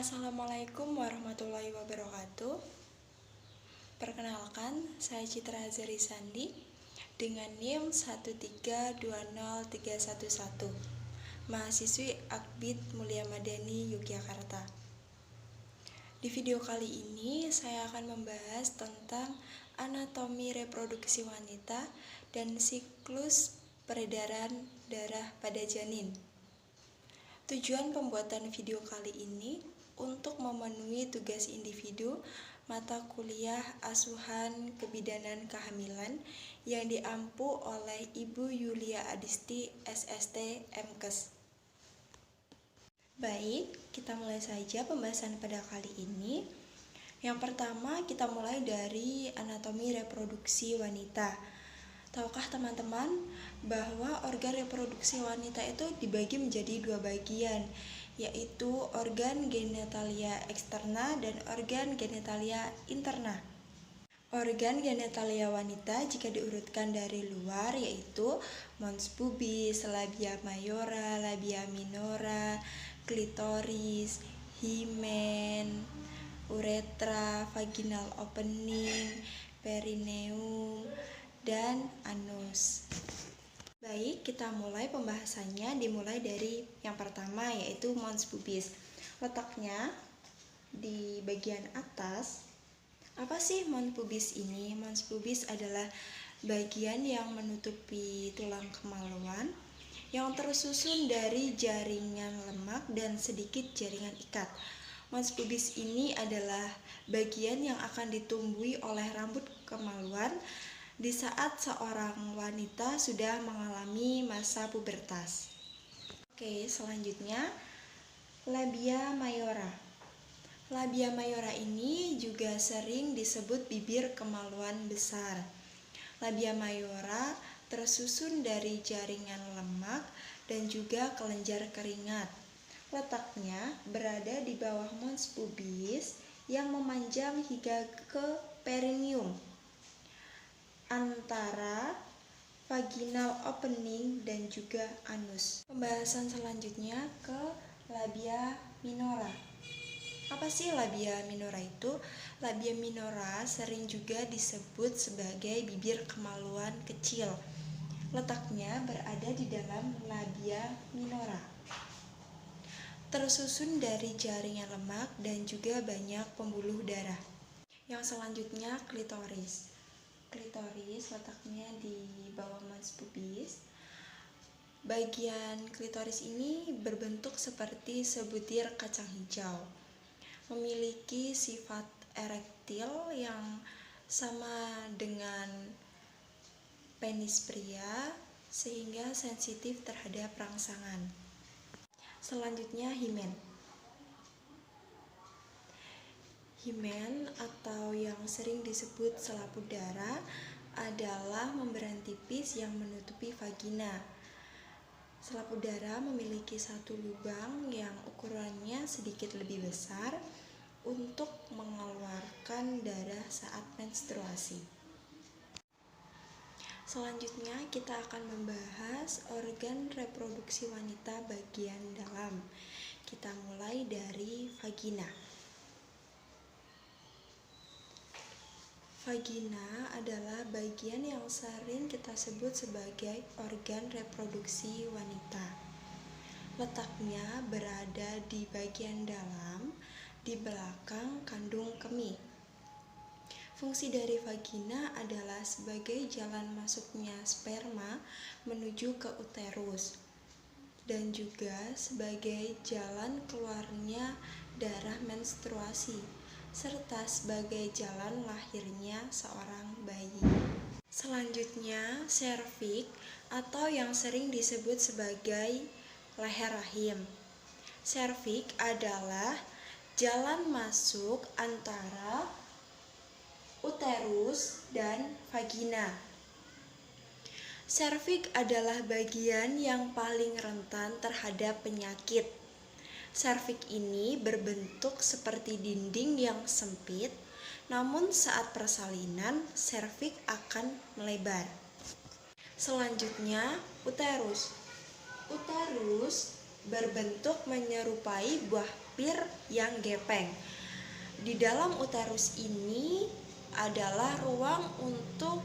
Assalamualaikum warahmatullahi wabarakatuh. Perkenalkan, saya Citra Azari Sandi dengan NIM 1320311, mahasiswi Akbid Mulia Madani Yogyakarta. Di video kali ini saya akan membahas tentang anatomi reproduksi wanita dan siklus peredaran darah pada janin. Tujuan pembuatan video kali ini untuk memenuhi tugas individu mata kuliah asuhan kebidanan kehamilan yang diampu oleh Ibu Yulia Adisti, SST, MKes. Baik, kita mulai saja pembahasan pada kali ini. Yang pertama, kita mulai dari anatomi reproduksi wanita. Tahukah teman-teman bahwa organ reproduksi wanita itu dibagi menjadi dua bagian, yaitu organ genitalia eksterna dan organ genitalia interna. Organ genitalia wanita jika diurutkan dari luar yaitu mons pubis, labia mayora, labia minora, klitoris, himen, uretra, vaginal opening, perineum, dan anus. Baik, kita mulai pembahasannya dimulai dari yang pertama yaitu mons pubis. Letaknya di bagian atas. Apa sih mons pubis ini? Mons pubis adalah bagian yang menutupi tulang kemaluan yang tersusun dari jaringan lemak dan sedikit jaringan ikat. Mons pubis ini adalah bagian yang akan ditumbuhi oleh rambut kemaluan di saat seorang wanita sudah mengalami masa pubertas. Oke, selanjutnya labia mayora. Labia mayora ini juga sering disebut bibir kemaluan besar. Labia mayora tersusun dari jaringan lemak dan juga kelenjar keringat. Letaknya berada di bawah mons pubis yang memanjang hingga ke perineum, antara vaginal opening dan juga anus. Pembahasan selanjutnya ke labia minora. Apa sih labia minora itu? Labia minora sering juga disebut sebagai bibir kemaluan kecil. Letaknya berada di dalam labia minora. Tersusun dari jaringan lemak dan juga banyak pembuluh darah. Yang selanjutnya klitoris. Klitoris letaknya di bawah mons pubis. Bagian klitoris ini berbentuk seperti sebutir kacang hijau. Memiliki sifat erektil yang sama dengan penis pria sehingga sensitif terhadap rangsangan. Selanjutnya himen. Himen atau yang sering disebut selaput darah adalah membran tipis yang menutupi vagina. Selaput darah memiliki satu lubang yang ukurannya sedikit lebih besar untuk mengeluarkan darah saat menstruasi. Selanjutnya kita akan membahas organ reproduksi wanita bagian dalam. Kita mulai dari vagina. Vagina adalah bagian yang sering kita sebut sebagai organ reproduksi wanita. Letaknya berada di bagian dalam, di belakang kandung kemih. Fungsi dari vagina adalah sebagai jalan masuknya sperma menuju ke uterus dan juga sebagai jalan keluarnya darah menstruasi, serta sebagai jalan lahirnya seorang bayi. Selanjutnya, serviks atau yang sering disebut sebagai leher rahim. Serviks adalah jalan masuk antara uterus dan vagina. Serviks adalah bagian yang paling rentan terhadap penyakit. Serviks ini berbentuk seperti dinding yang sempit, namun saat persalinan serviks akan melebar. Selanjutnya, uterus. Uterus berbentuk menyerupai buah bibir yang gepeng. Di dalam uterus ini adalah ruang untuk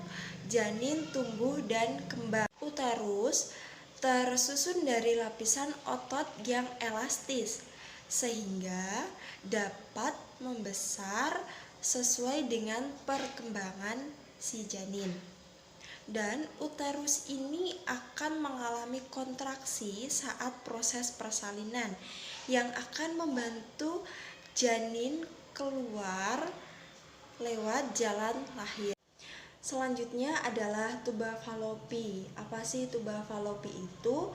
janin tumbuh dan kembang. Uterus tersusun dari lapisan otot yang elastis sehingga dapat membesar sesuai dengan perkembangan si janin. Dan uterus ini akan mengalami kontraksi saat proses persalinan yang akan membantu janin keluar lewat jalan lahir. Selanjutnya adalah tuba falopi. Apa sih tuba falopi itu?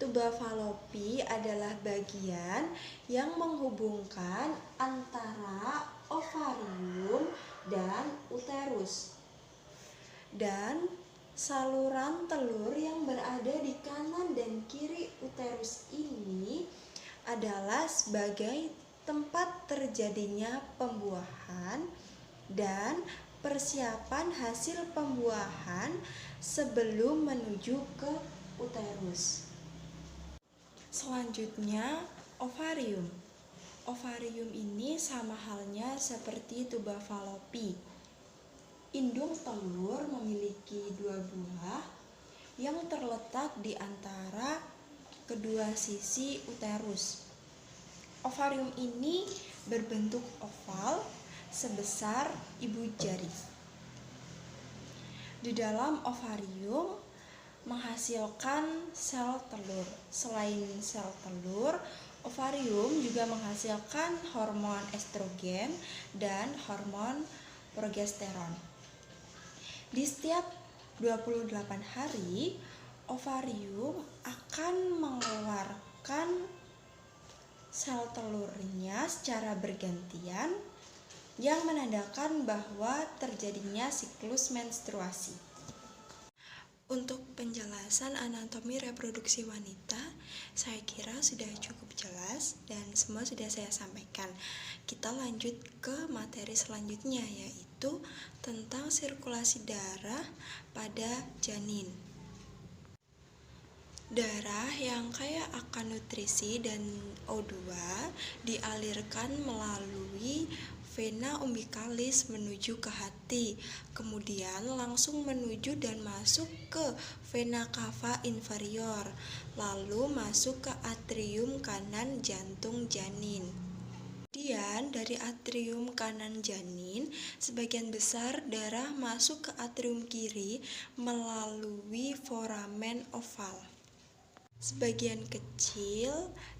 Tuba falopi adalah bagian yang menghubungkan antara ovarium dan uterus. Dan saluran telur yang berada di kanan dan kiri uterus ini adalah sebagai tempat terjadinya pembuahan dan persiapan hasil pembuahan sebelum menuju ke uterus. Selanjutnya, ovarium. Ovarium ini sama halnya seperti tuba falopi. Indung telur memiliki 2 buah yang terletak di antara kedua sisi uterus. Ovarium ini berbentuk oval sebesar ibu jari. Di dalam ovarium menghasilkan sel telur. Selain sel telur, ovarium juga menghasilkan hormon estrogen dan hormon progesteron. Di setiap 28 hari, ovarium akan mengeluarkan sel telurnya secara bergantian yang menandakan bahwa terjadinya siklus menstruasi. Untuk penjelasan anatomi reproduksi wanita, saya kira sudah cukup jelas dan semua sudah saya sampaikan. Kita lanjut ke materi selanjutnya, yaitu tentang sirkulasi darah pada janin. Darah yang kaya akan nutrisi dan O2 dialirkan melalui vena umbilicalis menuju ke hati, kemudian langsung menuju dan masuk ke vena cava inferior, lalu masuk ke atrium kanan jantung janin. Kemudian dari atrium kanan janin, sebagian besar darah masuk ke atrium kiri melalui foramen oval. Sebagian kecil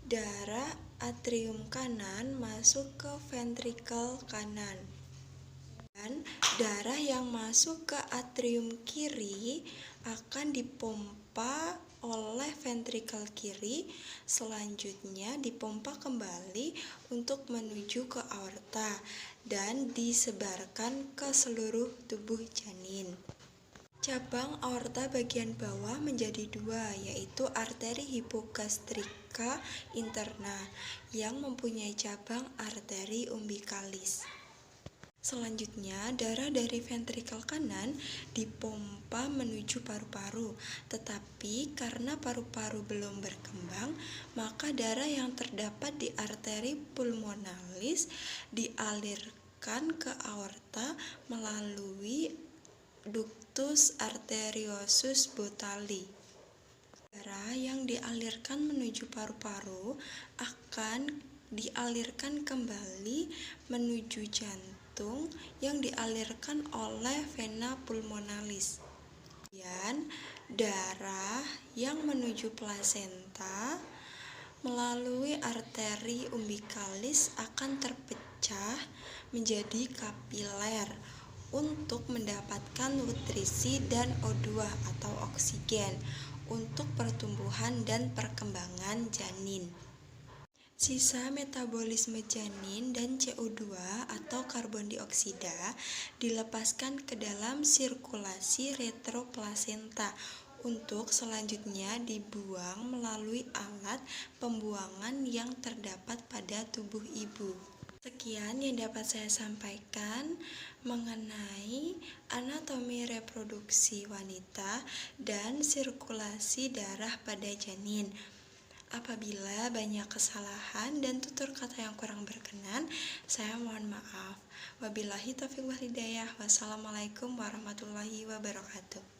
darah atrium kanan masuk ke ventrikel kanan. Dan darah yang masuk ke atrium kiri akan dipompa oleh ventrikel kiri, selanjutnya dipompa kembali untuk menuju ke aorta dan disebarkan ke seluruh tubuh janin. Cabang aorta bagian bawah menjadi 2, yaitu arteri hipogastrika interna yang mempunyai cabang arteri umbilicalis. Selanjutnya, darah dari ventrikel kanan dipompa menuju paru-paru, tetapi karena paru-paru belum berkembang, maka darah yang terdapat di arteri pulmonalis dialirkan ke aorta melalui ductus arteriosus botali. Darah yang dialirkan menuju paru-paru akan dialirkan kembali menuju jantung yang dialirkan oleh vena pulmonalis. Kemudian darah yang menuju plasenta melalui arteri umbilicalis akan terpecah menjadi kapiler untuk mendapatkan nutrisi dan O2 atau oksigen untuk pertumbuhan dan perkembangan janin. Sisa metabolisme janin dan CO2 atau karbon dioksida dilepaskan ke dalam sirkulasi retroplasenta untuk selanjutnya dibuang melalui alat pembuangan yang terdapat pada tubuh ibu. Sekian yang dapat saya sampaikan mengenai anatomi reproduksi wanita dan sirkulasi darah pada janin. Apabila banyak kesalahan dan tutur kata yang kurang berkenan, saya mohon maaf. Wabillahi taufiq wal hidayah. Wassalamualaikum warahmatullahi wabarakatuh.